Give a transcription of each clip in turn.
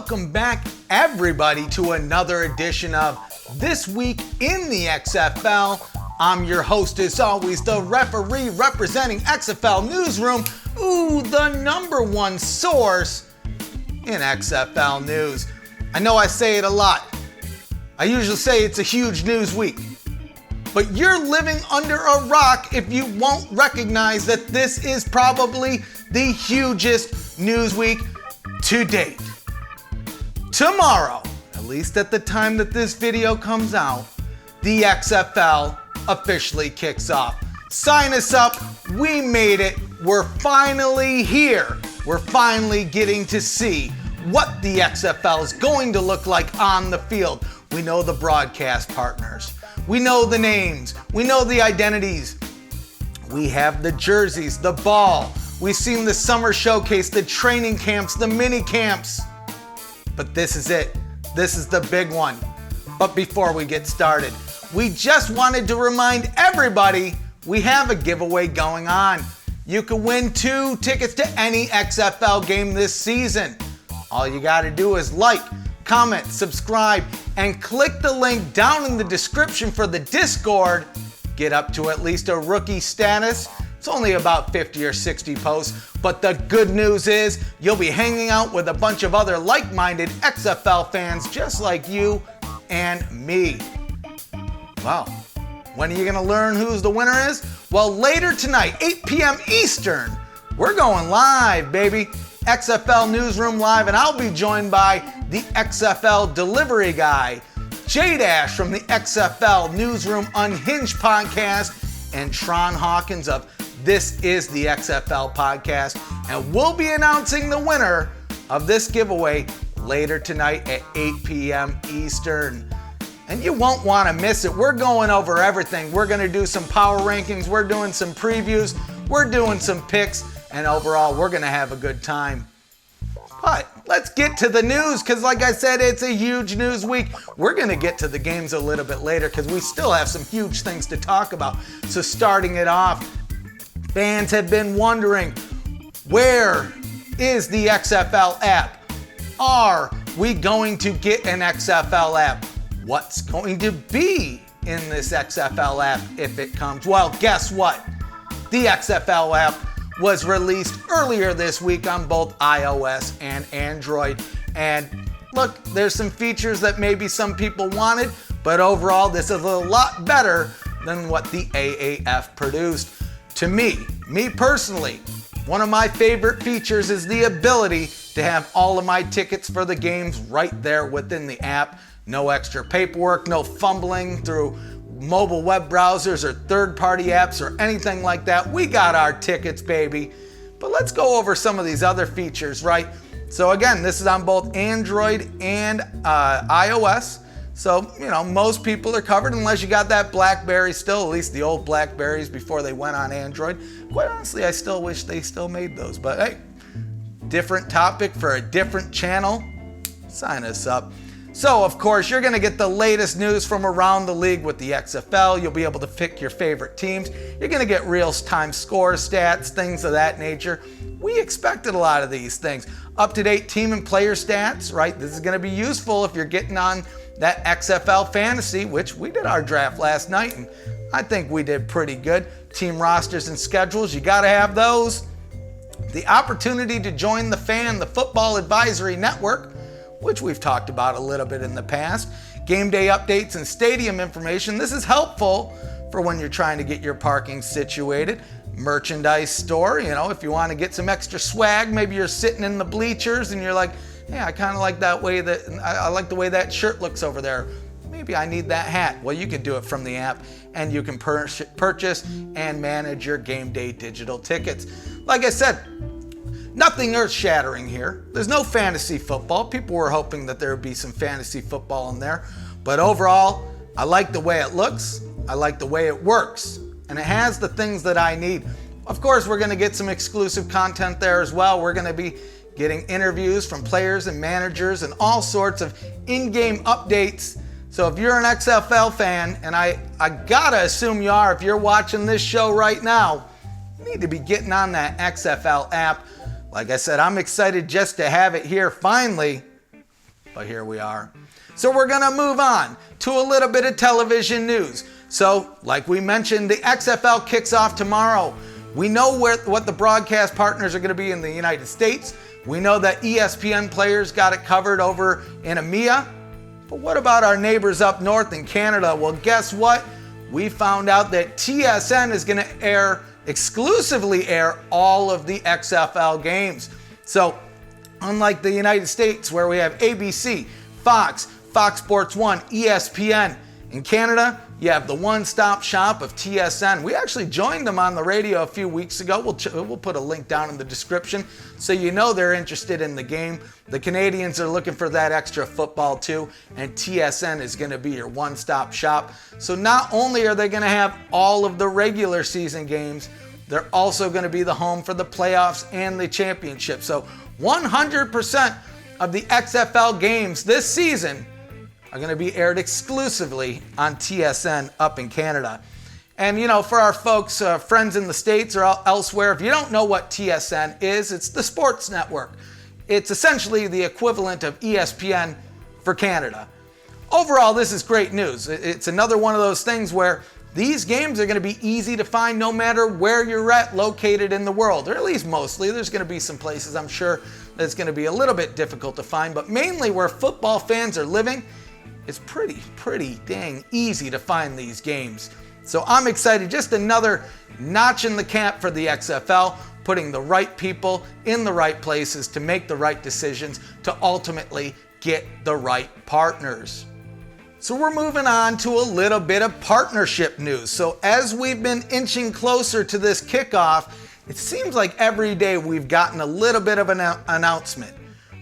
welcome back everybody to another edition of This Week in the XFL. I'm your host as always, the referee representing XFL Newsroom, the number one source in XFL news. I know I say it a lot. I usually say it's a huge news week. But you're living under a rock if you won't recognize that this is probably the hugest news week to date. Tomorrow, at least at the time that this video comes out, the XFL officially kicks off. Sign us up. We made it. We're finally here. We're finally getting to see what the XFL is going to look like on the field. We know the broadcast partners. We know the names. We know the identities. We have the jerseys, the ball. We've seen the summer showcase, the training camps, the mini camps. But this is it. This is the big one. But before we get started, we just wanted to remind everybody we have a giveaway going on. You can win 2 tickets to any XFL game this season. All you got to do is like, comment, subscribe, and click the link down in the description for the Discord. Get up to at least a rookie status. It's only about 50 or 60 posts, but the good news is you'll be hanging out with a bunch of other like-minded XFL fans just like you and me. Wow. When are you gonna learn who's the winner is? Well, later tonight, 8 p.m. Eastern, we're going live, baby. XFL Newsroom Live, and I'll be joined by the XFL Delivery Guy, JDash from the XFL Newsroom Unhinged podcast, and Tron Hawkins of This Is the XFL podcast. And we'll be announcing the winner of this giveaway later tonight at 8 p.m. Eastern. And you won't want to miss it. We're going over everything. We're going to do some power rankings. We're doing some previews. We're doing some picks. And overall, we're going to have a good time. But let's get to the news because, like I said, it's a huge news week. We're going to get to the games a little bit later because we still have some huge things to talk about. So starting it off, fans have been wondering, where is the XFL app? Are we going to get an XFL app? What's going to be in this XFL app if it comes? Well, guess what? The XFL app was released earlier this week on both iOS and Android. And look, there's some features that maybe some people wanted, but overall this is a lot better than what the AAF produced. To me personally, one of my favorite features is the ability to have all of my tickets for the games right there within the app. No extra paperwork, no fumbling through mobile web browsers or third-party apps or anything like that. We got our tickets, baby. But let's go over some of these other features, right? So again, this is on both Android and iOS. So, most people are covered unless you got that BlackBerry still, at least the old BlackBerries before they went on Android. Quite honestly, I still wish they still made those. But hey, different topic for a different channel. Sign us up. So, of course, you're going to get the latest news from around the league with the XFL. You'll be able to pick your favorite teams. You're going to get real-time score stats, things of that nature. We expected a lot of these things. Up-to-date team and player stats, right? This is going to be useful if you're getting on that XFL fantasy, which we did our draft last night, and I think we did pretty good. Team rosters and schedules, you got to have those. The opportunity to join the Football Advisory Network, which we've talked about a little bit in the past. Game day updates and stadium information. This is helpful for when you're trying to get your parking situated. Merchandise store, if you want to get some extra swag, maybe you're sitting in the bleachers and you're like, hey, I kind of like that way I like the way that shirt looks over there. Maybe I need that hat. Well, you can do it from the app and you can purchase and manage your game day digital tickets. Like I said, nothing earth-shattering here. There's no fantasy football. People were hoping that there would be some fantasy football in there. But overall, I like the way it looks. I like the way it works. And it has the things that I need. Of course, we're going to get some exclusive content there as well. We're going to be getting interviews from players and managers and all sorts of in-game updates. So if you're an XFL fan, and I gotta assume you are if you're watching this show right now, you need to be getting on that XFL app. Like I said, I'm excited just to have it here finally. but here we are. So we're going to move on to a little bit of television news. So, like we mentioned, the XFL kicks off tomorrow. We know what the broadcast partners are going to be in the United States. We know that ESPN players got it covered over in EMEA. But what about our neighbors up north in Canada? Well, guess what? We found out that TSN is going to exclusively air all of the XFL games. So, unlike the United States where we have ABC, Fox, Fox Sports 1, ESPN, in Canada, you have the one-stop shop of TSN. We actually joined them on the radio a few weeks ago. We'll put a link down in the description so you know they're interested in the game. The Canadians are looking for that extra football too, and TSN is going to be your one-stop shop. So not only are they going to have all of the regular season games, they're also going to be the home for the playoffs and the championship. So 100% of the XFL games this season are going to be aired exclusively on TSN up in Canada. And for our folks, friends in the States or elsewhere, if you don't know what TSN is, it's the sports network. It's essentially the equivalent of ESPN for Canada. Overall, this is great news. It's another one of those things where these games are going to be easy to find no matter where you're located in the world, or at least mostly. There's going to be some places I'm sure that's going to be a little bit difficult to find, but mainly where football fans are living, it's pretty dang easy to find these games. So I'm excited. Just another notch in the cap for the XFL, putting the right people in the right places to make the right decisions to ultimately get the right partners. So we're moving on to a little bit of partnership news. So as we've been inching closer to this kickoff, it seems like every day we've gotten a little bit of an announcement.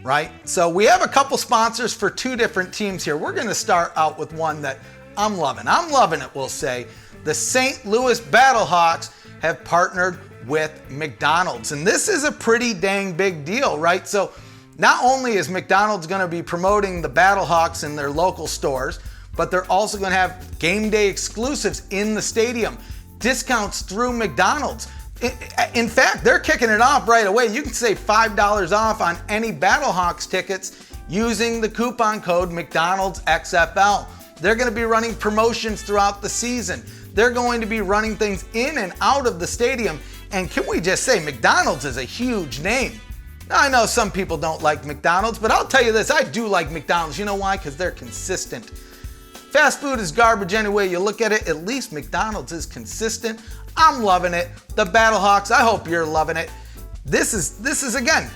Right? So we have a couple sponsors for two different teams here. We're going to start out with one that I'm loving. I'm loving it, we'll say. The St. Louis Battlehawks have partnered with McDonald's. And this is a pretty dang big deal, right? So not only is McDonald's going to be promoting the Battlehawks in their local stores, but they're also going to have game day exclusives in the stadium, discounts through McDonald's. In fact, they're kicking it off right away. You can save $5 off on any Battlehawks tickets using the coupon code McDonald's XFL. They're going to be running promotions throughout the season. They're going to be running things in and out of the stadium. And can we just say, McDonald's is a huge name. Now, I know some people don't like McDonald's, but I'll tell you this, I do like McDonald's. You know why? Because they're consistent. Fast food is garbage any way you look at it. At least McDonald's is consistent. I'm loving it. The Battlehawks, I hope you're loving it. This is again,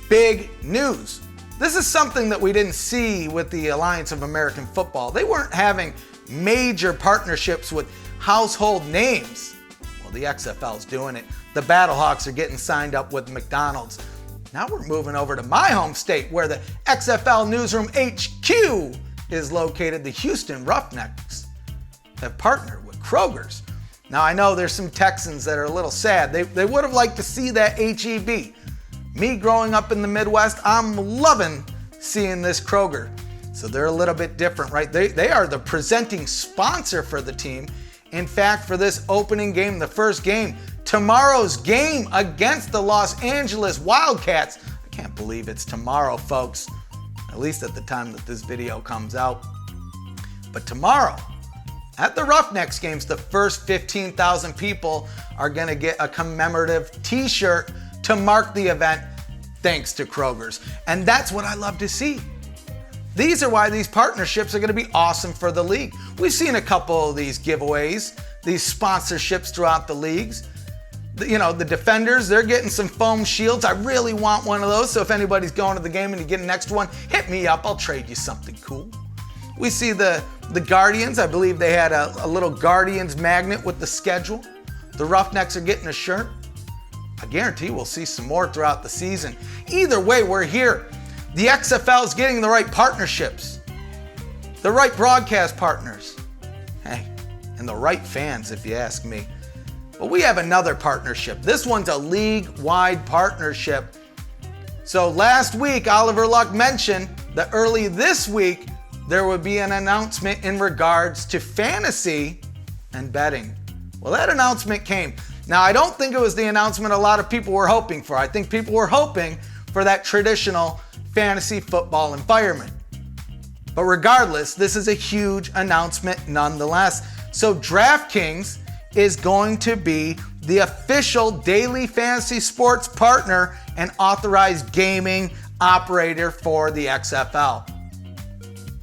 big news. This is something that we didn't see with the Alliance of American Football. They weren't having major partnerships with household names. Well, the XFL's doing it. The Battlehawks are getting signed up with McDonald's. Now we're moving over to my home state where the XFL Newsroom HQ is located. The Houston Roughnecks have partnered with Kroger's. Now, I know there's some Texans that are a little sad. They would have liked to see that HEB. Me growing up in the Midwest, I'm loving seeing this Kroger. So they're a little bit different, right? They are the presenting sponsor for the team. In fact, for this opening game, the first game, tomorrow's game against the Los Angeles Wildcats. I can't believe it's tomorrow, folks. At least at the time that this video comes out. But tomorrow, at the Roughnecks games, the first 15,000 people are going to get a commemorative t-shirt to mark the event thanks to Kroger's. And that's what I love to see. These are why these partnerships are going to be awesome for the league. We've seen a couple of these giveaways, these sponsorships throughout the leagues. The Defenders, they're getting some foam shields. I really want one of those. So if anybody's going to the game and you get an extra one, hit me up. I'll trade you something cool. We see the Guardians. I believe they had a little Guardians magnet with the schedule. The Roughnecks are getting a shirt. I guarantee we'll see some more throughout the season. Either way, we're here. The XFL is getting the right partnerships, the right broadcast partners, and the right fans, if you ask me. But we have another partnership. This one's a league-wide partnership. So last week, Oliver Luck mentioned that early this week, there would be an announcement in regards to fantasy and betting. Well, that announcement came. Now, I don't think it was the announcement a lot of people were hoping for. I think people were hoping for that traditional fantasy football environment. But regardless, this is a huge announcement nonetheless. So DraftKings is going to be the official daily fantasy sports partner and authorized gaming operator for the XFL.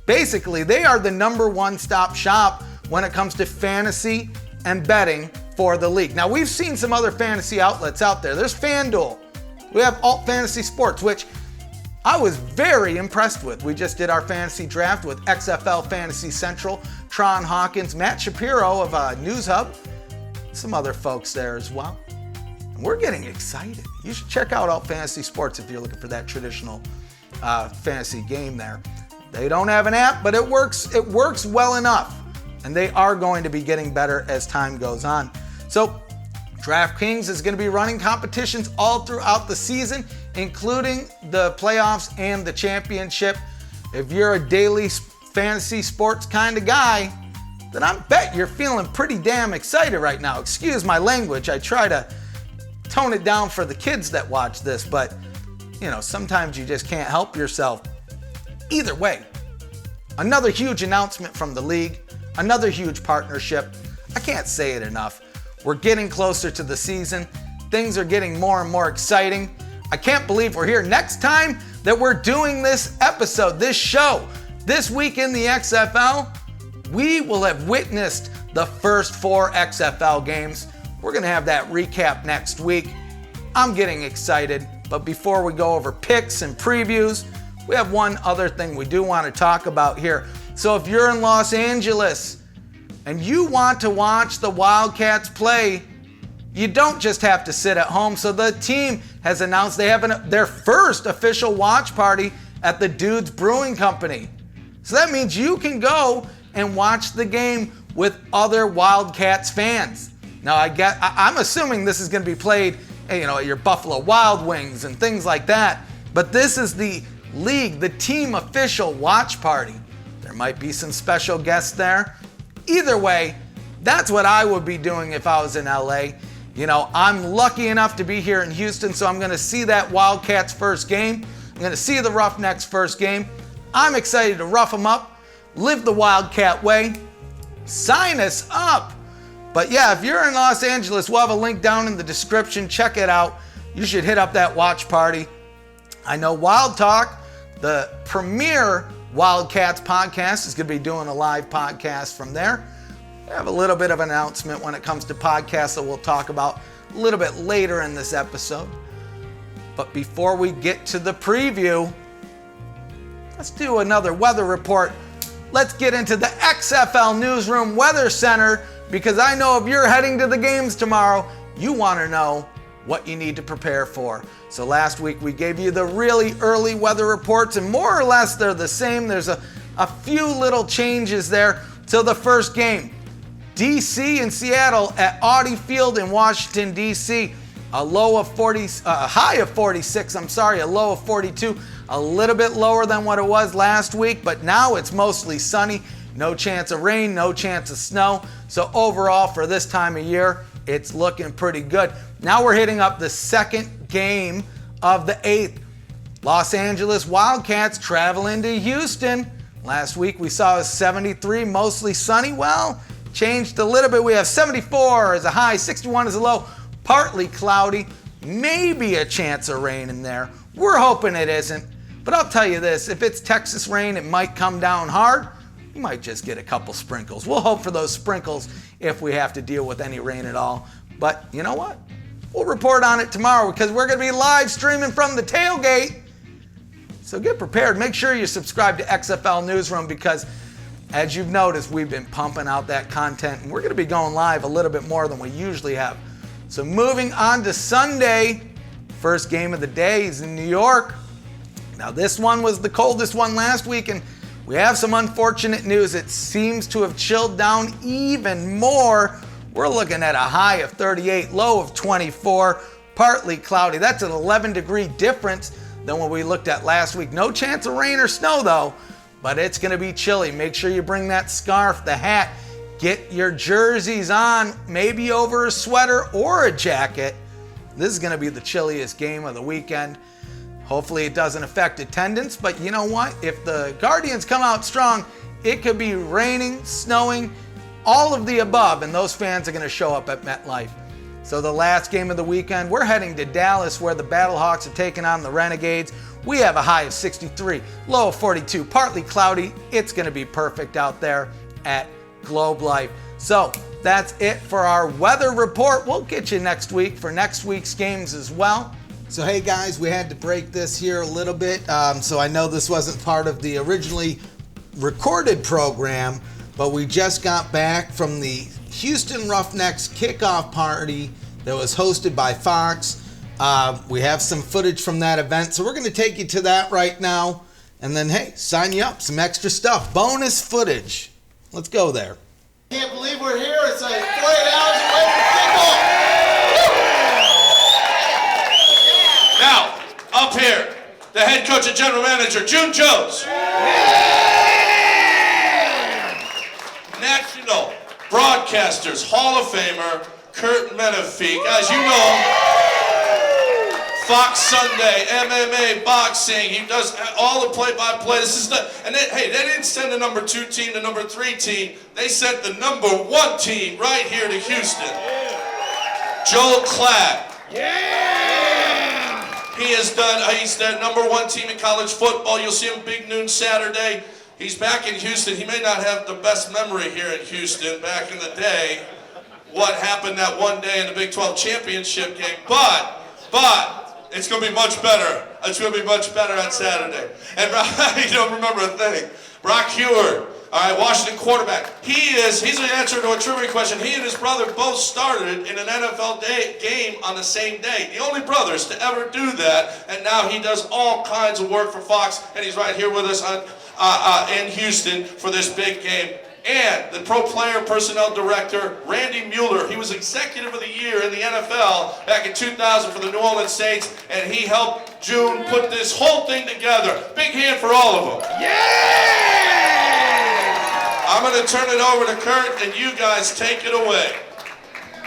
Basically, they are the number one stop shop when it comes to fantasy and betting for the league. Now, we've seen some other fantasy outlets out there. There's FanDuel. We have Alt Fantasy Sports, which I was very impressed with. We just did our fantasy draft with XFL Fantasy Central, Tron Hawkins, Matt Shapiro of News Hub, some other folks there as well. And we're getting excited. You should check out Alt Fantasy Sports if you're looking for that traditional fantasy game there. They don't have an app, but it works well enough. And they are going to be getting better as time goes on. So DraftKings is going to be running competitions all throughout the season, including the playoffs and the championship. If you're a daily fantasy sports kind of guy, then I bet you're feeling pretty damn excited right now. Excuse my language. I try to tone it down for the kids that watch this, but sometimes you just can't help yourself. Either way, another huge announcement from the league, another huge partnership. I can't say it enough. We're getting closer to the season. Things are getting more and more exciting. I can't believe we're here. Next time that we're doing this episode, this show, this week in the XFL, we will have witnessed the first 4 XFL games. We're going to have that recap next week. I'm getting excited, but before we go over picks and previews, we have one other thing we do want to talk about here. So if you're in Los Angeles and you want to watch the Wildcats play, you don't just have to sit at home. So the team has announced they have their first official watch party at the Dudes Brewing Company. So that means you can go and watch the game with other Wildcats fans. Now I'm assuming this is going to be played, at your Buffalo Wild Wings and things like that. But this is the league, the team official watch party. There might be some special guests there. Either way, that's what I would be doing if I was in LA. I'm lucky enough to be here in Houston, so I'm going to see that Wildcats first game. I'm going to see the Roughnecks first game. I'm excited to rough them up, live the Wildcat way. Sign us up. But yeah, if you're in Los Angeles, we'll have a link down in the description. Check it out. You should hit up that watch party. I know Wild Talk, the premier Wildcats podcast, is going to be doing a live podcast from there. I have a little bit of an announcement when it comes to podcasts that we'll talk about a little bit later in this episode. But before we get to the preview, let's do another weather report. Let's get into the XFL Newsroom Weather Center, because I know if you're heading to the games tomorrow, you want to know what you need to prepare for. So last week we gave you the really early weather reports, and more or less they're the same. There's a few little changes there. So the first game, DC and Seattle at Audi Field in Washington, DC. A high of 46, a low of 42. A little bit lower than what it was last week, but now it's mostly sunny. No chance of rain, no chance of snow. So overall for this time of year, it's looking pretty good. Now we're hitting up the second game of the 8th. Los Angeles Wildcats traveling to Houston. Last week we saw a 73, mostly sunny. Well, changed a little bit. We have 74 as a high, 61 as a low, partly cloudy, maybe a chance of rain in there. We're hoping it isn't, but I'll tell you this, if it's Texas rain, it might come down hard. You might just get a couple sprinkles. We'll hope for those sprinkles if we have to deal with any rain at all. But you know what? We'll report on it tomorrow because we're going to be live streaming from the tailgate. So get prepared. Make sure you subscribe to XFL Newsroom because, as you've noticed, we've been pumping out that content, and we're going to be going live a little bit more than we usually have. So moving on to Sunday, first game of the day is in New York. Now this one was the coldest one last week, and we have some unfortunate news. It seems to have chilled down even more. We're looking at a high of 38, low of 24, partly cloudy. That's an 11-degree difference than what we looked at last week. No chance of rain or snow though, but it's going to be chilly. Make sure you bring that scarf, the hat, get your jerseys on, maybe over a sweater or a jacket. This is going to be the chilliest game of the weekend. Hopefully it doesn't affect attendance, but you know what? If the Guardians come out strong, it could be raining, snowing, all of the above, and those fans are going to show up at MetLife. So the last game of the weekend, we're heading to Dallas where the Battlehawks are taking on the Renegades. We have a high of 63, low of 42, partly cloudy. It's going to be perfect out there at Globe Life. So that's it for our weather report. We'll get you next week for next week's games as well. So hey guys, we had to break this here a little bit. So I know this wasn't part of the originally recorded program, but we just got back from the Houston Roughnecks kickoff party that was hosted by Fox. We have some footage from that event, so we're going to take you to that right now. And then, hey, sign you up, some extra stuff, bonus footage. Let's go there. Can't believe we're here. It's like 48 hours away from kickoff. Now, up here, the head coach and general manager, June Jones. National Broadcasters Hall of Famer, Kurt Menefeek. As you know, Fox Sunday, MMA, boxing, he does all the play-by-play. This is and they didn't send the number 2 team, the number 3 team. They sent the number 1 team right here to Houston. Joel Klatt. He's the number 1 team in college football. You'll see him big noon Saturday. He's back in Houston. He may not have the best memory here in Houston back in the day, what happened that one day in the Big 12 championship game, but it's going to be much better. It's going to be much better on Saturday. And you don't remember a thing. Brock Heward, all right, Washington quarterback. He's the answer to a trivia question. He and his brother both started in an NFL game on the same day. The only brothers to ever do that. And now he does all kinds of work for Fox, and he's right here with us in Houston for this big game. And the pro player personnel director, Randy Mueller. He was executive of the year in the NFL back in 2000 for the New Orleans Saints, and he helped June put this whole thing together. Big hand for all of them. Yeah! I'm going to turn it over to Kurt, and you guys take it away.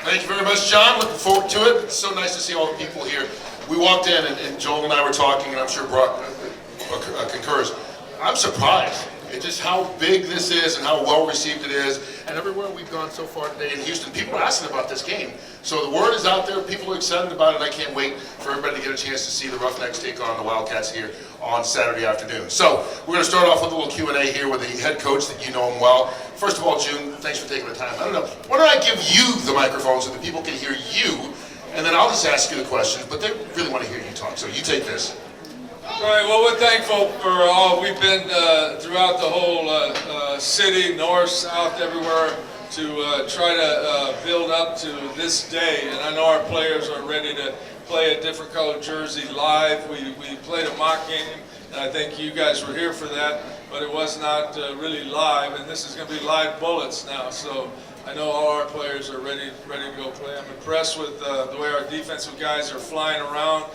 Thank you very much, John. Looking forward to it. It's so nice to see all the people here. We walked in, and Joel and I were talking, and I'm sure Brock concurs. I'm surprised at just how big this is and how well received it is. And everywhere we've gone so far today in Houston, people are asking about this game. So the word is out there, people are excited about it, and I can't wait for everybody to get a chance to see the Roughnecks take on the Wildcats here on Saturday afternoon. So we're going to start off with a little Q&A here with the head coach that you know him well. First of all, June, thanks for taking the time. I don't know, why don't I give you the microphone so that people can hear you, and then I'll just ask you the questions, but they really want to hear you talk, so you take this. All right, well, we're thankful for all we've been throughout the whole city, north, south, everywhere, to try to build up to this day. And I know our players are ready to play a different colored jersey live. We played a mock game, and I think you guys were here for that, but it was not really live, and this is going to be live bullets now. So I know all our players are ready to go play. I'm impressed with the way our defensive guys are flying around,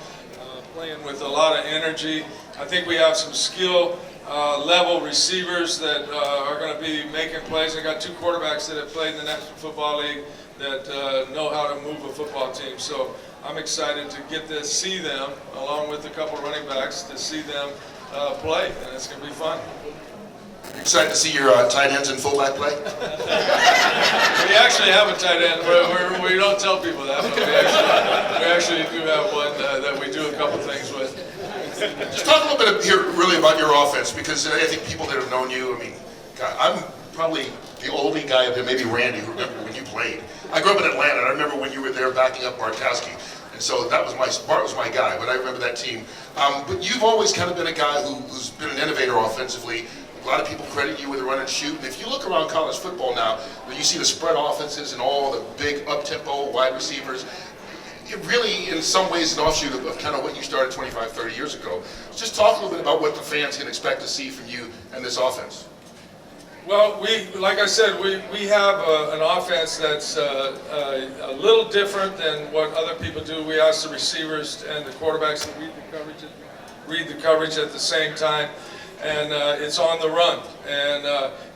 playing with a lot of energy. I think we have some skill level receivers that are going to be making plays. I got 2 quarterbacks that have played in the National Football League that know how to move a football team. So I'm excited to get to see them, along with a couple of running backs, to see them play, and it's going to be fun. Excited to see your tight ends and fullback play? We actually have a tight end. We don't tell people that, but we actually do have one that we do a couple things with. Just talk a little bit here really about your offense, because I think people that have known you, I mean, God, I'm probably the only guy up there, maybe Randy, who remember when you played. I grew up in Atlanta, and I remember when you were there backing up Bartkowski. And so Bart was my guy, but I remember that team. But you've always kind of been a guy who's been an innovator offensively. A lot of people credit you with a run and shoot. And if you look around college football now, when you see the spread offenses and all the big up-tempo wide receivers, it really, in some ways, is an offshoot of kind of what you started 25, 30 years ago. Just talk a little bit about what the fans can expect to see from you and this offense. Well, like I said, we have an offense that's a little different than what other people do. We ask the receivers and the quarterbacks to read the coverage at the same time. And it's on the run, and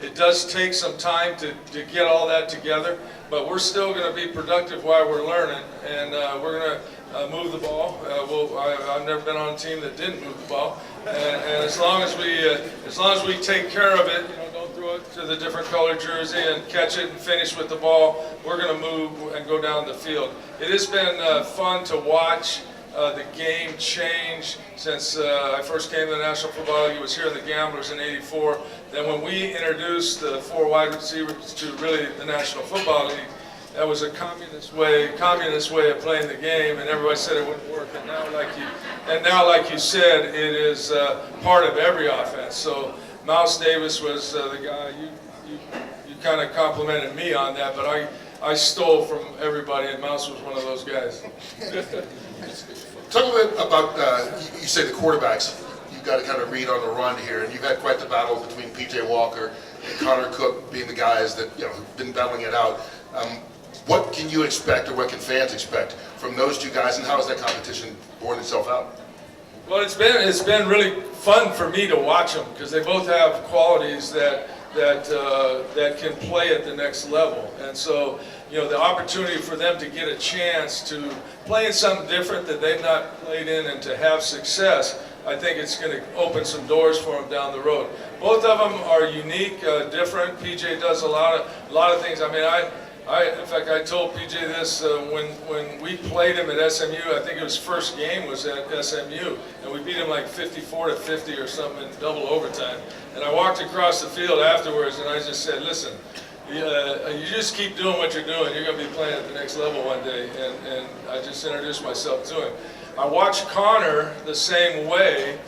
it does take some time to get all that together, but we're still going to be productive while we're learning, and we're going to move the ball. I've never been on a team that didn't move the ball, and as long as we take care of it, don't throw it to the different colored jersey and catch it and finish with the ball, we're going to move and go down the field. It has been fun to watch the game change since I first came to the National Football League. It was here in the Gamblers in '84. Then when we introduced the 4 wide receivers to really the National Football League, that was a communist way of playing the game, and everybody said it wouldn't work. And now, like you said, it is part of every offense. So Mouse Davis was the guy you kind of complimented me on that, but I stole from everybody, and Mouse was one of those guys. Talk a little bit about, you say the quarterbacks, you've got to kind of read on the run here, and you've had quite the battle between P.J. Walker and Connor Cook being the guys that, have been battling it out. What can you expect, or what can fans expect from those two guys, and how has that competition borne itself out? Well, it's been really fun for me to watch them, because they both have qualities that can play at the next level. And so, the opportunity for them to get a chance to play in something different that they've not played in and to have success, I think it's going to open some doors for them down the road. Both of them are unique, different. PJ does a lot of things. I mean, in fact, I told PJ this when we played him at SMU. I think his first game was at SMU, and we beat him like 54-50 or something in double overtime. And I walked across the field afterwards, and I just said, "Listen, you just keep doing what you're doing. You're going to be playing at the next level one day." And I just introduced myself to him. I watched Connor the same way.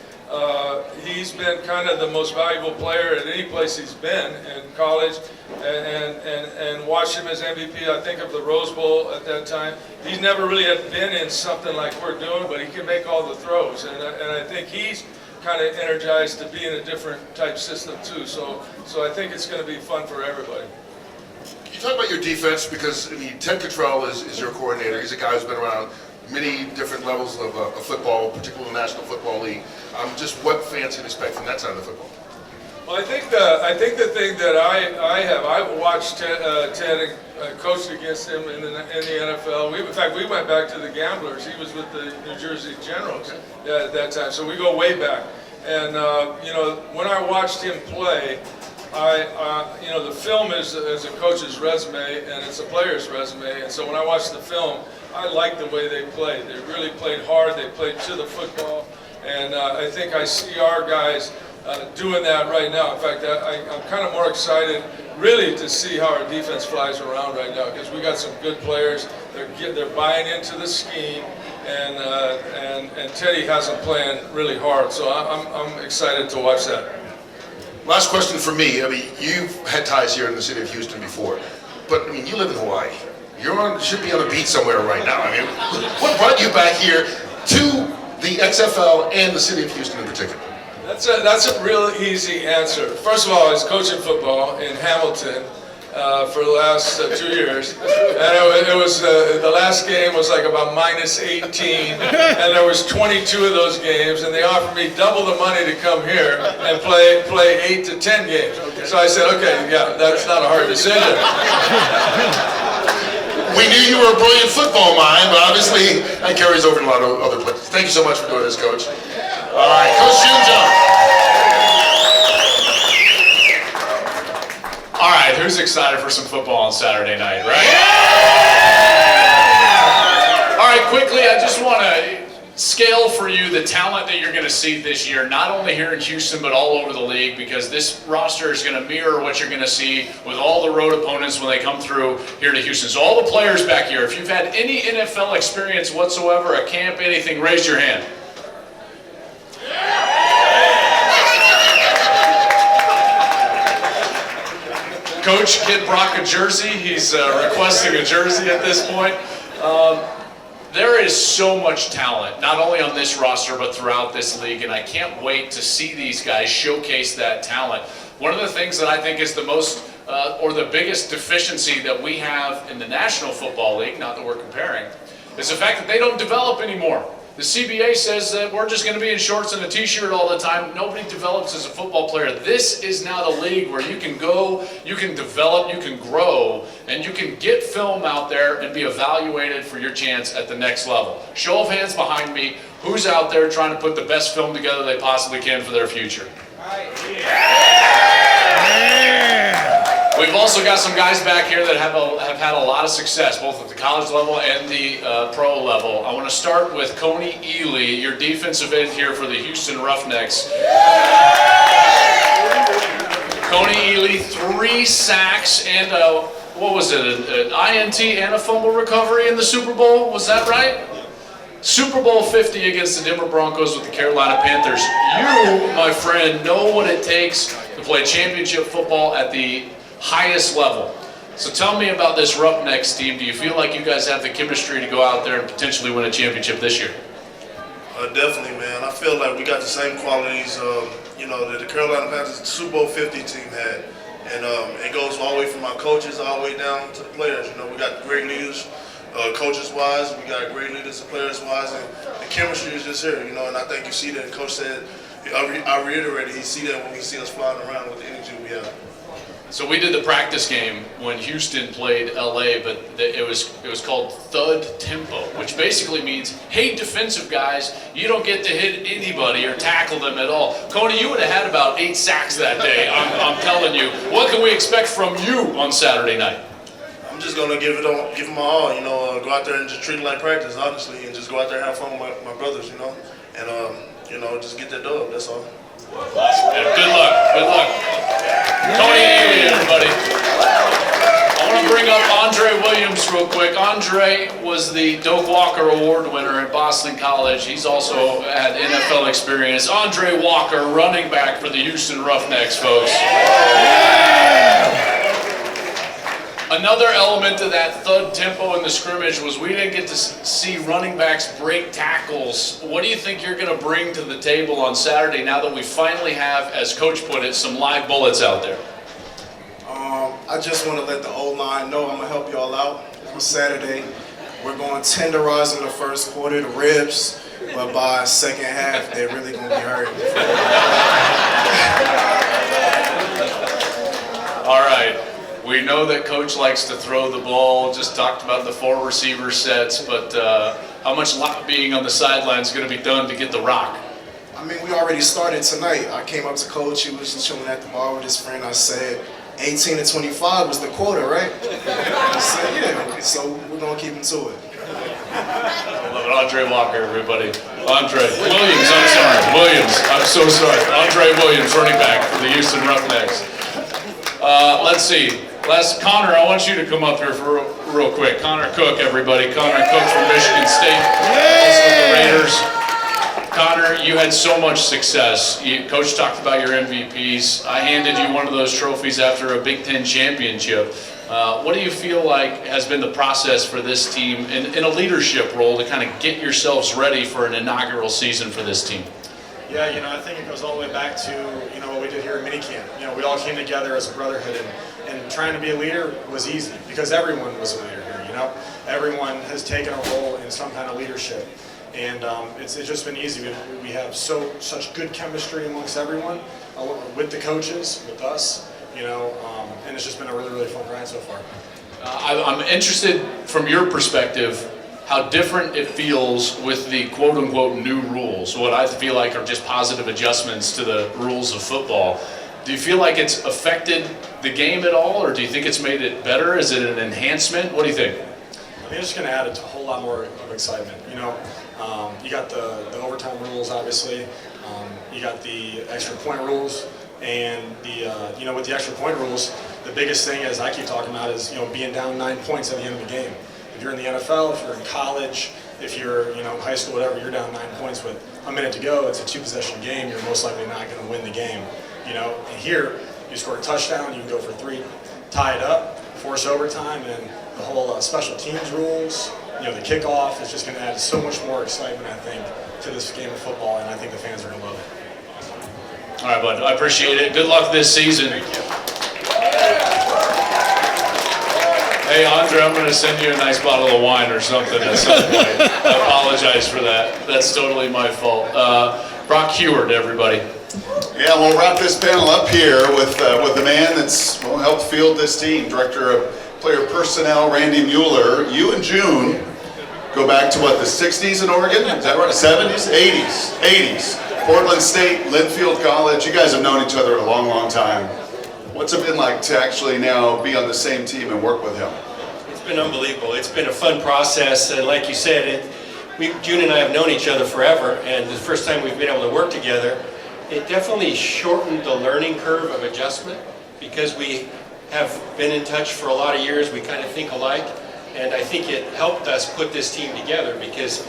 He's been kind of the most valuable player at any place he's been in college, and watched him as MVP, I think, of the Rose Bowl at that time. He's never really had been in something like we're doing, but he can make all the throws, and I think he's kind of energized to be in a different type system too. So I think it's going to be fun for everybody. Can you talk about your defense? Because Ted Cottrell is your coordinator. He's a guy who's been around many different levels of football, particularly the National Football League. Just what fans can expect from that side of the football? Well, I think the thing that I watched Ted and coached against him in the NFL. In fact, we went back to the Gamblers. He was with the New Jersey Generals at that time, so we go way back. And when I watched him play, the film is a coach's resume and it's a player's resume. And so when I watched the film, I liked the way they played. They really played hard. They played to the football, and I think I see our guys doing that right now. In fact, I'm kind of more excited, really, to see how our defense flies around right now, because we got some good players. They're buying into the scheme, and Teddy has them playing really hard. So I'm excited to watch that. Last question for me. You've had ties here in the city of Houston before, but you live in Hawaii. Should be on a beach somewhere right now. What brought you back here to the XFL and the city of Houston in particular? That's a real easy answer. First of all, I was coaching football in Hamilton for the last 2 years, and it was the last game was like about -18, and there was 22 of those games, and they offered me double the money to come here and play 8 to 10 games. So I said, okay, yeah, that's not a hard decision. We knew you were a brilliant football mind, but obviously that carries over to a lot of other places. Thank you so much for doing this, Coach. All right, Coach June. All right, who's excited for some football on Saturday night, right? Yeah! All right, quickly, I just want to scale for you the talent that you're going to see this year, not only here in Houston, but all over the league, because this roster is going to mirror what you're going to see with all the road opponents when they come through here to Houston. So all the players back here, if you've had any NFL experience whatsoever, a camp, anything, raise your hand. Coach, get Brock a jersey. He's requesting a jersey at this point. There is so much talent, not only on this roster, but throughout this league, and I can't wait to see these guys showcase that talent. One of the things that I think is the most, or the biggest deficiency that we have in the National Football League, not that we're comparing, is the fact that they don't develop anymore. The CBA says that we're just going to be in shorts and a t-shirt all the time. Nobody develops as a football player. This is now the league where you can go, you can develop, you can grow, and you can get film out there and be evaluated for your chance at the next level. Show of hands behind me. Who's out there trying to put the best film together they possibly can for their future? We've also got some guys back here that have had a lot of success, both at the college level and the pro level. I want to start with Coney Ely, your defensive end here for the Houston Roughnecks. Coney Ely, 3 sacks and what was it, an INT and a fumble recovery in the Super Bowl? Was that right? Super Bowl 50 against the Denver Broncos with the Carolina Panthers. You, my friend, know what it takes to play championship football at the highest level. So tell me about this Roughnecks team. Do you feel like you guys have the chemistry to go out there and potentially win a championship this year? Definitely, man. I feel like we got the same qualities, that the Carolina Panthers Super Bowl 50 team had. And it goes all the way from our coaches all the way down to the players. We got great leaders, coaches-wise. We got great leaders and players-wise. And the chemistry is just here, and I think you see that. Coach said, I reiterated, he see that when he see us flying around with the energy we have. So we did the practice game when Houston played LA, but it was called thud tempo, which basically means, hey, defensive guys, you don't get to hit anybody or tackle them at all. Coney, you would have had about 8 sacks that day, I'm telling you. What can we expect from you on Saturday night? I'm just going to give them my all, go out there and just treat it like practice, honestly, and just go out there and have fun with my brothers, and, just get that dub, that's all. Yeah, good luck. Coney Ely, everybody. I want to bring up Andre Williams real quick. Andre was the Doak Walker Award winner at Boston College. He's also had NFL experience. Andre Walker, running back for the Houston Roughnecks, folks. Another element to that thud tempo in the scrimmage was we didn't get to see running backs break tackles. What do you think you're going to bring to the table on Saturday now that we finally have, as Coach put it, some live bullets out there? I just want to let the O-line know I'm going to help y'all out on Saturday. We're going to tenderize in the first quarter, the ribs, but by second half, they're really going to be hurt. All right. We know that Coach likes to throw the ball, just talked about the 4 receiver sets, but how much lobbying on the sideline is going to be done to get the rock? I mean, we already started tonight. I came up to Coach, he was just chilling at the bar with his friend. I said, 18 to 25 was the quota, right? I said, yeah, so we're going to keep him to it. I love it. Andre Walker, everybody. Andre Williams, I'm so sorry. Andre Williams, running back for the Houston Roughnecks. Let's see. Connor, I want you to come up here for real quick. Connor Cook, everybody. Connor Cook from Michigan State, also the Raiders. Connor, you had so much success. Coach talked about your MVPs. I handed you one of those trophies after a Big Ten championship. What do you feel like has been the process for this team in a leadership role to kind of get yourselves ready for an inaugural season for this team? Yeah, I think it goes all the way back to, what we did here at minicamp. We all came together as a brotherhood, and trying to be a leader was easy because everyone was a leader here, Everyone has taken a role in some kind of leadership, and it's just been easy. We have such good chemistry amongst everyone, with the coaches, with us, and it's just been a really, really fun ride so far. I'm interested from your perspective how different it feels with the quote-unquote new rules, what I feel like are just positive adjustments to the rules of football. Do you feel like it's affected the game at all, or do you think it's made it better? Is it an enhancement? What do you think? I think it's just going to add a whole lot more of excitement. You got the overtime rules, obviously. You got the extra point rules, and with the extra point rules, the biggest thing, as I keep talking about, is being down 9 points at the end of the game. If you're in the NFL, if you're in college, if you're high school, whatever, you're down 9 points with a minute to go. It's a 2-possession game. You're most likely not going to win the game. And here, you score a touchdown, you can go for 3, tie it up, force overtime, and the whole special teams rules, the kickoff is just going to add so much more excitement, I think, to this game of football, and I think the fans are going to love it. All right, bud. I appreciate it. Good luck this season. Hey, Hey, Andre, I'm going to send you a nice bottle of wine or something at some point. I apologize for that. That's totally my fault. Brock Heward, everybody. Yeah, we'll wrap this panel up here with the man that's helped field this team, Director of Player Personnel, Randy Mueller. You and June go back to what, the 60s in Oregon? Is that right? 70s? 80s. Portland State, Linfield College. You guys have known each other a long, long time. What's it been like to actually now be on the same team and work with him? It's been unbelievable. It's been a fun process, and like you said, June and I have known each other forever, and the first time we've been able to work together, it definitely shortened the learning curve of adjustment because we have been in touch for a lot of years. We kind of think alike, and I think it helped us put this team together because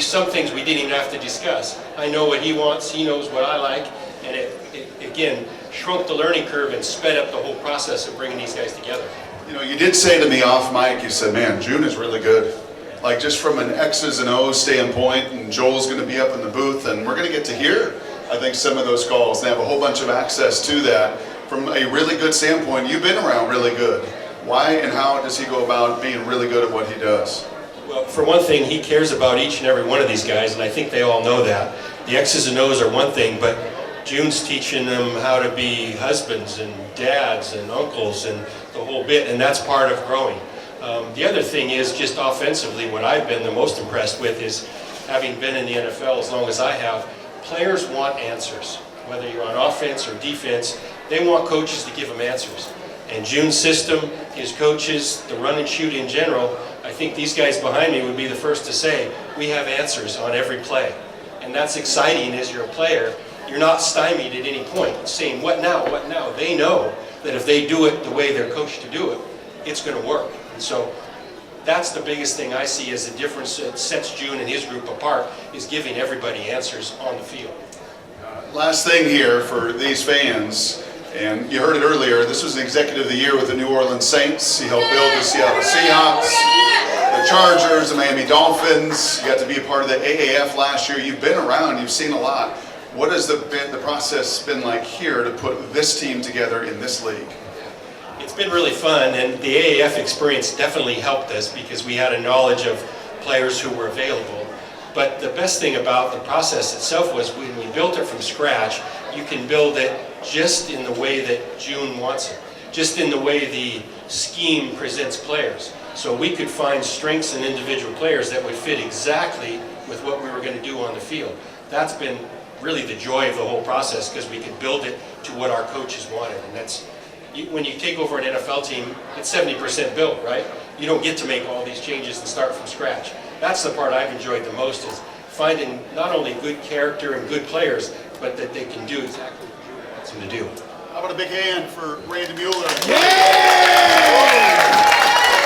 some things we didn't even have to discuss. I know what he wants, he knows what I like, and it again shrunk the learning curve and sped up the whole process of bringing these guys together. You know, you did say to me off mic, you said, man, June is really good. Like just from an X's and O's standpoint, and Joel's going to be up in the booth, and we're going to get to hear, I think, some of those calls. They have a whole bunch of access to that. From a really good standpoint, you've been around really good. Why and how does he go about being really good at what he does? Well, for one thing, he cares about each and every one of these guys, and I think they all know that. The X's and O's are one thing, but June's teaching them how to be husbands and dads and uncles and the whole bit, and that's part of growing. The other thing is just offensively, what I've been the most impressed with is, having been in the NFL as long as I have, players want answers. Whether you're on offense or defense, they want coaches to give them answers. And June's system, his coaches, the run and shoot in general, I think these guys behind me would be the first to say, we have answers on every play. And that's exciting as you're a player. You're not stymied at any point saying, what now, what now? They know that if they do it the way they're coached to do it, it's going to work. And so that's the biggest thing I see as the difference that sets June and his group apart, is giving everybody answers on the field. Last thing here for these fans, and you heard it earlier, this was the Executive of the Year with the New Orleans Saints. He helped build the Seattle Seahawks, the Chargers, the Miami Dolphins. You got to be a part of the AAF last year. You've been around, you've seen a lot. What has the process been like here to put this team together in this league? It's been really fun, and the AAF experience definitely helped us because we had a knowledge of players who were available. But the best thing about the process itself was when we built it from scratch, you can build it just in the way that June wants it, just in the way the scheme presents players. So we could find strengths in individual players that would fit exactly with what we were going to do on the field. That's been really the joy of the whole process because we could build it to what our coaches wanted. And that's, when you take over an NFL team, it's 70% built, right? You don't get to make all these changes and start from scratch. That's the part I've enjoyed the most, is finding not only good character and good players, but that they can do exactly what you want them to do. How about a big hand for Randy Mueller?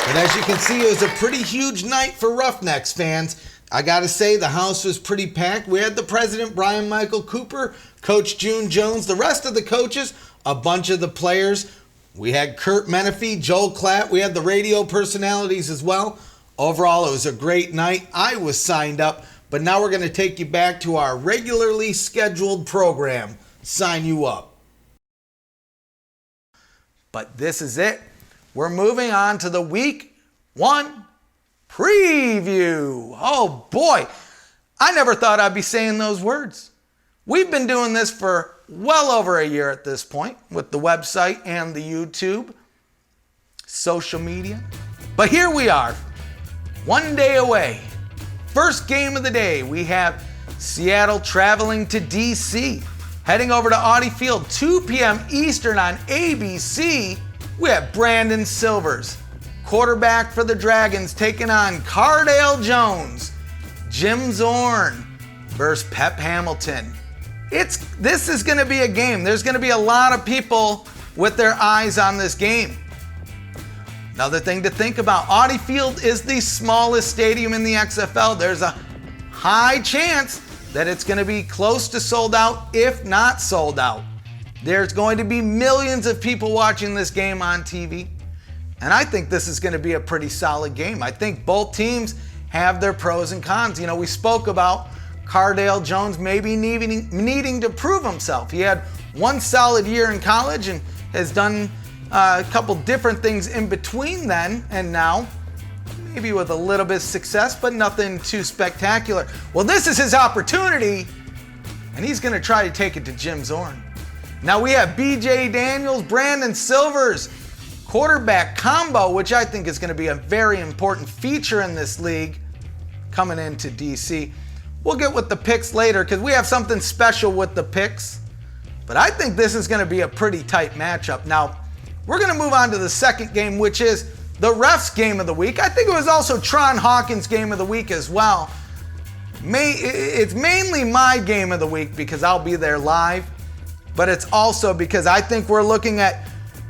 And as you can see, it was a pretty huge night for Roughnecks fans. I gotta say, the house was pretty packed. We had the president, Brian Michael Cooper, Coach June Jones, the rest of the coaches, a bunch of the players. We had Kurt Menefee, Joel Klatt. We had the radio personalities as well. Overall, it was a great night. I was signed up, but now we're gonna take you back to our regularly scheduled program. Sign you up. But this is it. We're moving on to the week 1 preview. Oh boy, I never thought I'd be saying those words. We've been doing this for well over a year at this point with the website and the YouTube, social media. But here we are, one day away. First game of the day, we have Seattle traveling to DC, heading over to Audi Field, 2 p.m. Eastern on ABC. We have Brandon Silvers, quarterback for the Dragons, taking on Cardale Jones, Jim Zorn versus Pep Hamilton. This is going to be a game. There's going to be a lot of people with their eyes on this game. Another thing to think about, Audi Field is the smallest stadium in the XFL. There's a high chance that it's going to be close to sold out, if not sold out. There's going to be millions of people watching this game on TV. And I think this is going to be a pretty solid game. I think both teams have their pros and cons. You know, we spoke about Cardale Jones maybe needing to prove himself. He had one solid year in college and has done, A couple different things in between then and now. Maybe with a little bit of success, but nothing too spectacular. Well, this is his opportunity, and he's going to try to take it to Jim Zorn. Now we have BJ Daniels, Brandon Silvers, quarterback combo, which I think is going to be a very important feature in this league coming into DC. We'll get with the picks later because we have something special with the picks. But I think this is going to be a pretty tight matchup. Now, we're going to move on to the second game, which is the refs game of the week. I think it was also Tron Hawkins game of the week as well. It's mainly my game of the week because I'll be there live. But it's also because I think we're looking at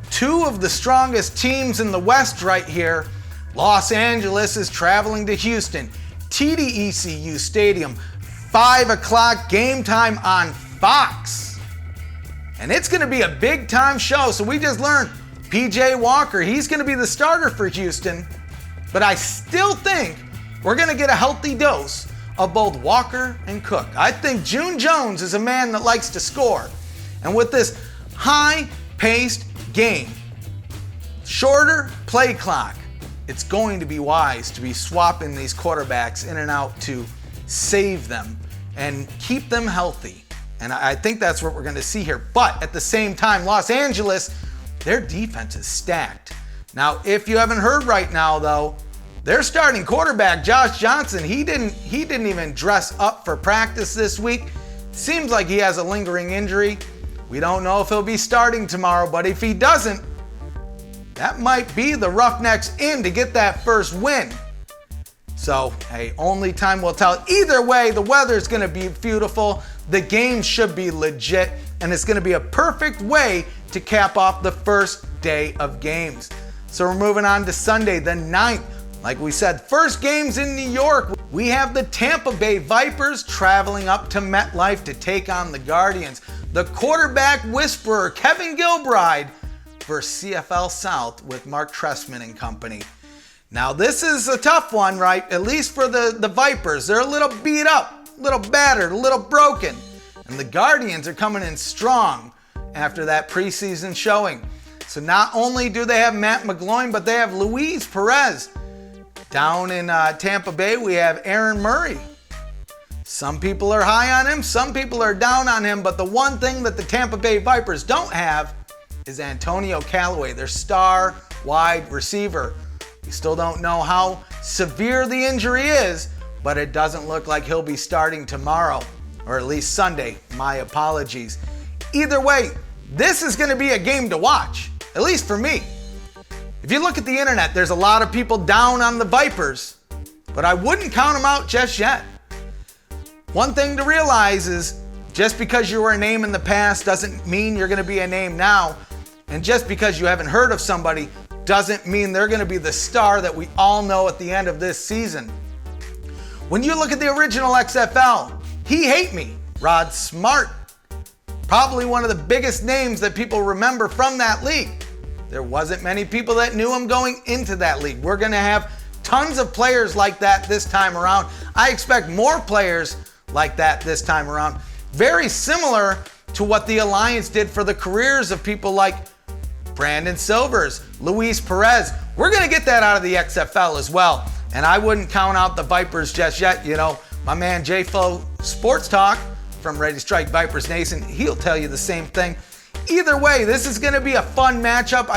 two of the strongest teams in the West right here. Los Angeles is traveling to Houston. TDECU Stadium, 5 o'clock game time on Fox. And it's going to be a big time show. So we just learned PJ Walker, he's going to be the starter for Houston. But I still think we're going to get a healthy dose of both Walker and Cook. I think June Jones is a man that likes to score. And with this high-paced game, shorter play clock, it's going to be wise to be swapping these quarterbacks in and out to save them and keep them healthy. And I think that's what we're going to see here. But at the same time, Los Angeles, their defense is stacked. Now, if you haven't heard right now, though, their starting quarterback, Josh Johnson, he didn't even dress up for practice this week. Seems like he has a lingering injury. We don't know if he'll be starting tomorrow, but if he doesn't, that might be the Roughnecks in to get that first win. So, hey, only time will tell. Either way, the weather's going to be beautiful. The game should be legit, and it's going to be a perfect way to cap off the first day of games. So we're moving on to Sunday, the 9th. Like we said, first games in New York. We have the Tampa Bay Vipers traveling up to MetLife to take on the Guardians. The quarterback whisperer, Kevin Gilbride, versus CFL South with Mark Trestman and company. Now this is a tough one, right? At least for the Vipers. They're a little beat up, a little battered, a little broken. And the Guardians are coming in strong after that preseason showing. So not only do they have Matt McGloin, but they have Luis Perez. Down in Tampa Bay, we have Aaron Murray. Some people are high on him, some people are down on him, but the one thing that the Tampa Bay Vipers don't have is Antonio Callaway, their star wide receiver. We still don't know how severe the injury is, but it doesn't look like he'll be starting tomorrow, or at least Sunday. My apologies. Either way, this is going to be a game to watch, at least for me. If you look at the internet, there's a lot of people down on the Vipers, but I wouldn't count them out just yet. One thing to realize is just because you were a name in the past doesn't mean you're going to be a name now. And just because you haven't heard of somebody doesn't mean they're going to be the star that we all know at the end of this season. When you look at the original XFL, He Hate Me, Rod Smart, probably one of the biggest names that people remember from that league. There wasn't many people that knew him going into that league. We're going to have tons of players like that this time around. I expect more players like that this time around. Very similar to what the Alliance did for the careers of people like Brandon Silvers, Luis Perez. We're going to get that out of the XFL as well. And I wouldn't count out the Vipers just yet. You know, my man J-Flo Sports Talk from Ready to Strike Vipers Nation, he'll tell you the same thing. Either way, this is going to be a fun matchup.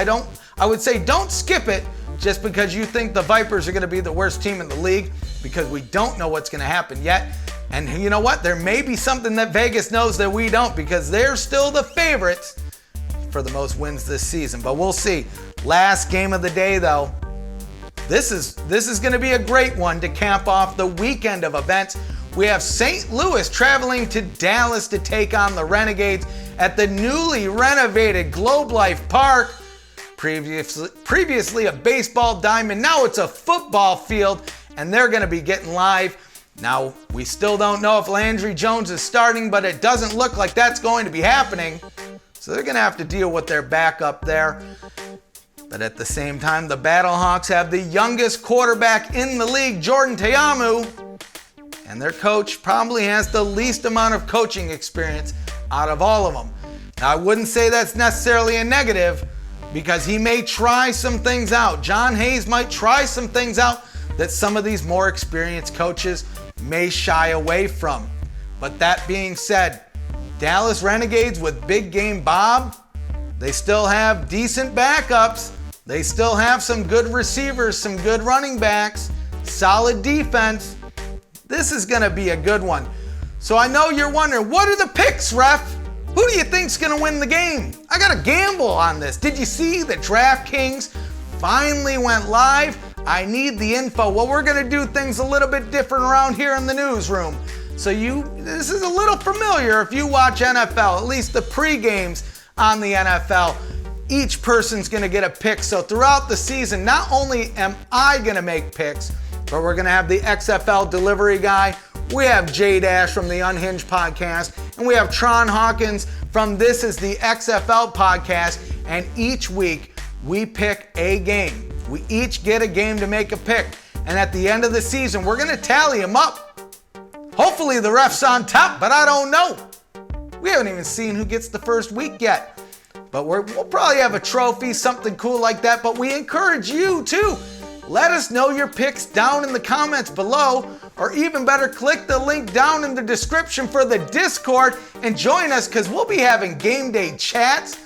I would say don't skip it just because you think the Vipers are going to be the worst team in the league, because we don't know what's going to happen yet. And you know what? There may be something that Vegas knows that we don't, because they're still the favorites for the most wins this season. But we'll see. Last game of the day, though. This is going to be a great one to cap off the weekend of events. We have St. Louis traveling to Dallas to take on the Renegades at the newly renovated Globe Life Park. Previously a baseball diamond, now it's a football field, and they're going to be getting live. Now, we still don't know if Landry Jones is starting, but it doesn't look like that's going to be happening. So they're going to have to deal with their backup there. But at the same time, the Battlehawks have the youngest quarterback in the league, Jordan Ta'amu. And their coach probably has the least amount of coaching experience out of all of them. Now, I wouldn't say that's necessarily a negative, because he may try some things out. John Hayes might try some things out that some of these more experienced coaches may shy away from. But that being said, Dallas Renegades with Big Game Bob, they still have decent backups. They still have some good receivers, some good running backs, solid defense. This is going to be a good one. So I know you're wondering, what are the picks, ref? Who do you think's going to win the game? I got to gamble on this. Did you see that DraftKings finally went live? I need the info. Well, we're going to do things a little bit different around here in the newsroom. So this is a little familiar if you watch NFL, at least the pre-games on the NFL. Each person's going to get a pick. So throughout the season, not only am I going to make picks, but we're going to have the XFL Delivery Guy. We have JDash from the Unhinged podcast, and we have Tron Hawkins from This Is the XFL podcast. And each week, we pick a game. We each get a game to make a pick. And at the end of the season, we're going to tally them up. Hopefully the ref's on top, but I don't know. We haven't even seen who gets the first week yet. But we'll probably have a trophy, something cool like that. But we encourage you too. Let us know your picks down in the comments below, or even better, click the link down in the description for the Discord and join us, because we'll be having game day chats.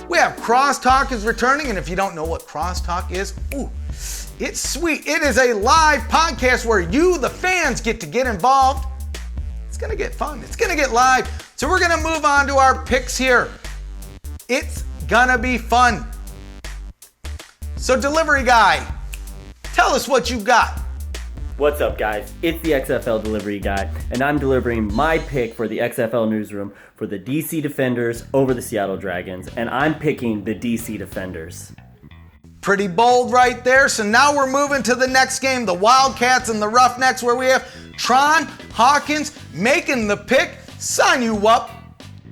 We have Crosstalk is returning, and if you don't know what Crosstalk is, it's sweet. It is a live podcast where you, the fans, get to get involved. It's going to get fun. It's going to get live. So we're going to move on to our picks here. It's going to be fun. So Delivery Guy, tell us what you got. What's up, guys? It's the XFL Delivery Guy, and I'm delivering my pick for the XFL Newsroom for the DC Defenders over the Seattle Dragons, and I'm picking the DC Defenders. Pretty bold right there. So now we're moving to the next game, the Wildcats and the Roughnecks, where we have Tron Hawkins making the pick. Sign you up.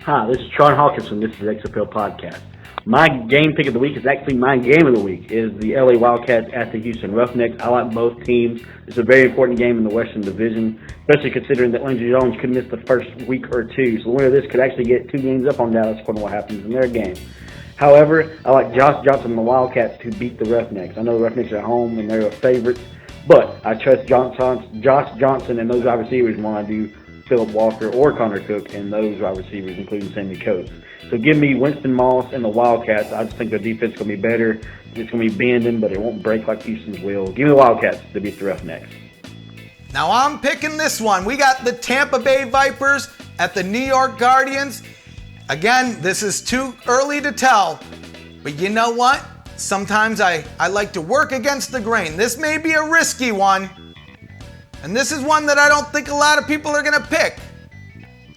Hi, this is Tron Hawkins from This Is the XFL podcast. My game pick of the week is actually my game of the week, is the LA Wildcats at the Houston Roughnecks. I like both teams. It's a very important game in the Western Division, especially considering that Landry Jones could miss the first week or two. So the winner of this could actually get 2 games up on Dallas according to what happens in their game. However, I like Josh Johnson and the Wildcats to beat the Roughnecks. I know the Roughnecks are at home and they're a favorite, but I trust Josh Johnson and those wide receivers more than I do Philip Walker or Connor Cook and those wide receivers, including Sammy Coates. So give me Winston Moss and the Wildcats. I just think their defense is going to be better. It's going to be bending, but it won't break like Houston's will. Give me the Wildcats to beat the Roughnecks. Now I'm picking this one. We got the Tampa Bay Vipers at the New York Guardians. Again, this is too early to tell, but you know what? Sometimes I like to work against the grain. This may be a risky one, and this is one that I don't think a lot of people are going to pick.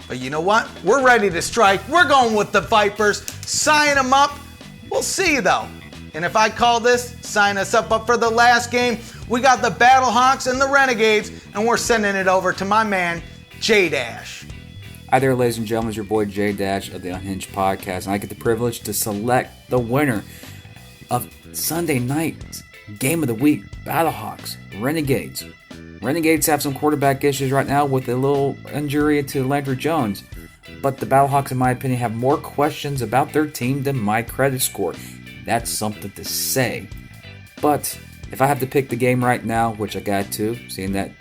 But you know what? We're ready to strike. We're going with the Vipers. Sign them up. We'll see, though. And if I call this, sign us up for the last game. We got the Battlehawks and the Renegades, and we're sending it over to my man, JDash. Hi there, ladies and gentlemen. It's your boy JDash of the Unhinged podcast, and I get the privilege to select the winner of Sunday night's game of the week, Battlehawks, Renegades. Renegades have some quarterback issues right now with a little injury to Landry Jones, but the Battlehawks, in my opinion, have more questions about their team than my credit score. That's something to say. But if I have to pick the game right now, which I got to, seeing that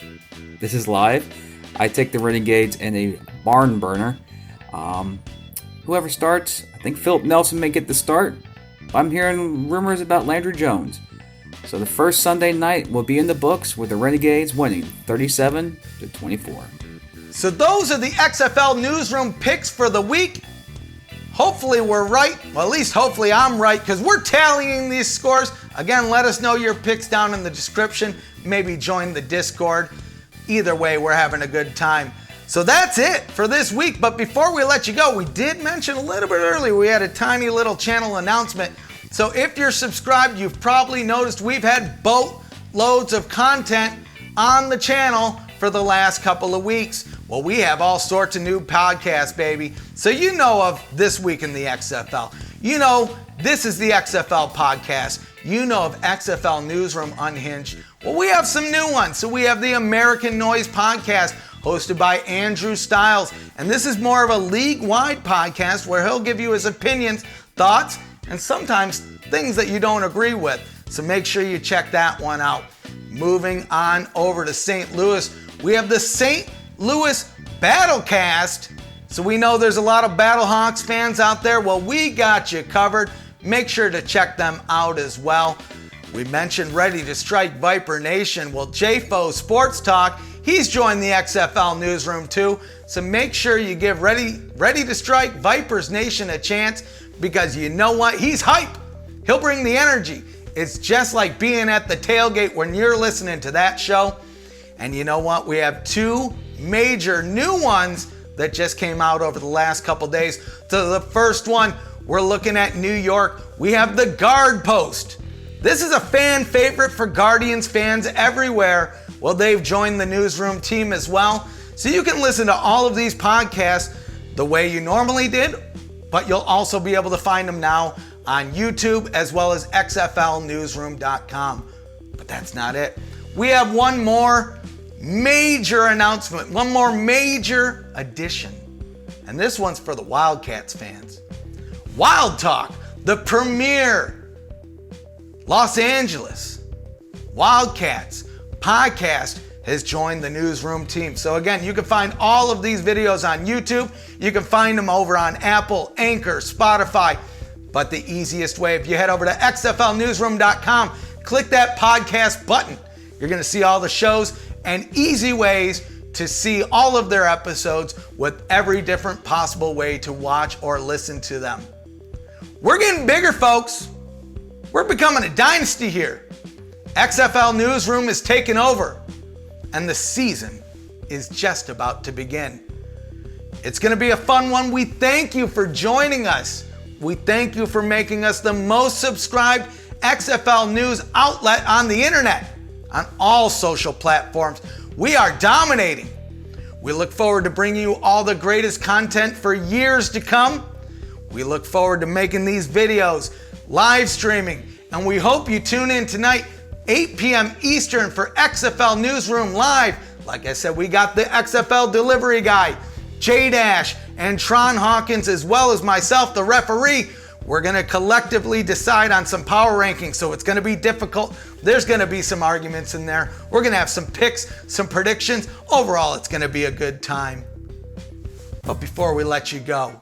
this is live, I take the Renegades in a barn burner. Whoever starts, I think Philip Nelson may get the start. I'm hearing rumors about Landry Jones. So the first Sunday night will be in the books with the Renegades winning 37-24. So those are the XFL Newsroom picks for the week. Hopefully we're right. Well, at least hopefully I'm right, because we're tallying these scores. Again, let us know your picks down in the description. Maybe join the Discord. Either way, we're having a good time. So that's it for this week. But before we let you go, we did mention a little bit earlier, we had a tiny little channel announcement. So if you're subscribed, you've probably noticed we've had boatloads of content on the channel for the last couple of weeks. Well, we have all sorts of new podcasts, baby. So you know of This Week in the XFL. You know, This Is the XFL podcast. You know of XFL Newsroom Unhinged. Well, we have some new ones. So we have the American Noise podcast hosted by Andrew Stiles. And this is more of a league-wide podcast where he'll give you his opinions, thoughts, and sometimes things that you don't agree with. So make sure you check that one out. Moving on over to St. Louis, we have the St. Louis Battlecast. So we know there's a lot of Battlehawks fans out there. Well, we got you covered. Make sure to check them out as well. We mentioned Ready to Strike Viper Nation. Well, JFO Sports Talk, he's joined the XFL newsroom too. So make sure you give Ready to Strike Vipers Nation a chance, because you know what? He's hype. He'll bring the energy. It's just like being at the tailgate when you're listening to that show. And you know what? We have two major new ones that just came out over the last couple days. So the first one, we're looking at New York. We have the Guard Post. This is a fan favorite for Guardians fans everywhere. Well, they've joined the newsroom team as well. So you can listen to all of these podcasts the way you normally did, but you'll also be able to find them now on YouTube as well as XFLnewsroom.com. But that's not it. We have one more major announcement, one more major addition. And this one's for the Wildcats fans. Wild Talk, the premier Los Angeles Wildcats podcast, has joined the newsroom team. So again, you can find all of these videos on YouTube. You can find them over on Apple, Anchor, Spotify. But the easiest way, if you head over to XFLnewsroom.com, click that podcast button. You're going to see all the shows and easy ways to see all of their episodes with every different possible way to watch or listen to them. We're getting bigger, folks. We're becoming a dynasty here. XFL Newsroom is taking over, and the season is just about to begin. It's going to be a fun one. We thank you for joining us. We thank you for making us the most subscribed XFL news outlet on the internet, on all social platforms. We are dominating. We look forward to bringing you all the greatest content for years to come. We look forward to making these videos, live streaming, and we hope you tune in tonight, 8 p.m. Eastern, for XFL Newsroom Live. Like I said, we got the XFL Delivery Guy, JDash, and Tron Hawkins, as well as myself, the referee. We're going to collectively decide on some power rankings, so it's going to be difficult. There's going to be some arguments in there. We're going to have some picks, some predictions. Overall, it's going to be a good time. But before we let you go,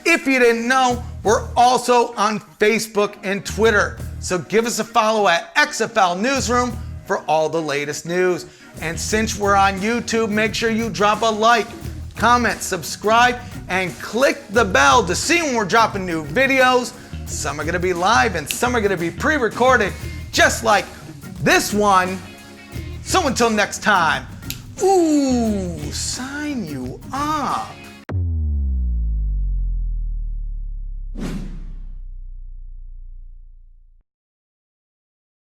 if you didn't know, we're also on Facebook and Twitter. So give us a follow at XFL Newsroom for all the latest news. And since we're on YouTube, make sure you drop a like, comment, subscribe, and click the bell to see when we're dropping new videos. Some are going to be live and some are going to be pre-recorded, just like this one. So until next time, sign you up.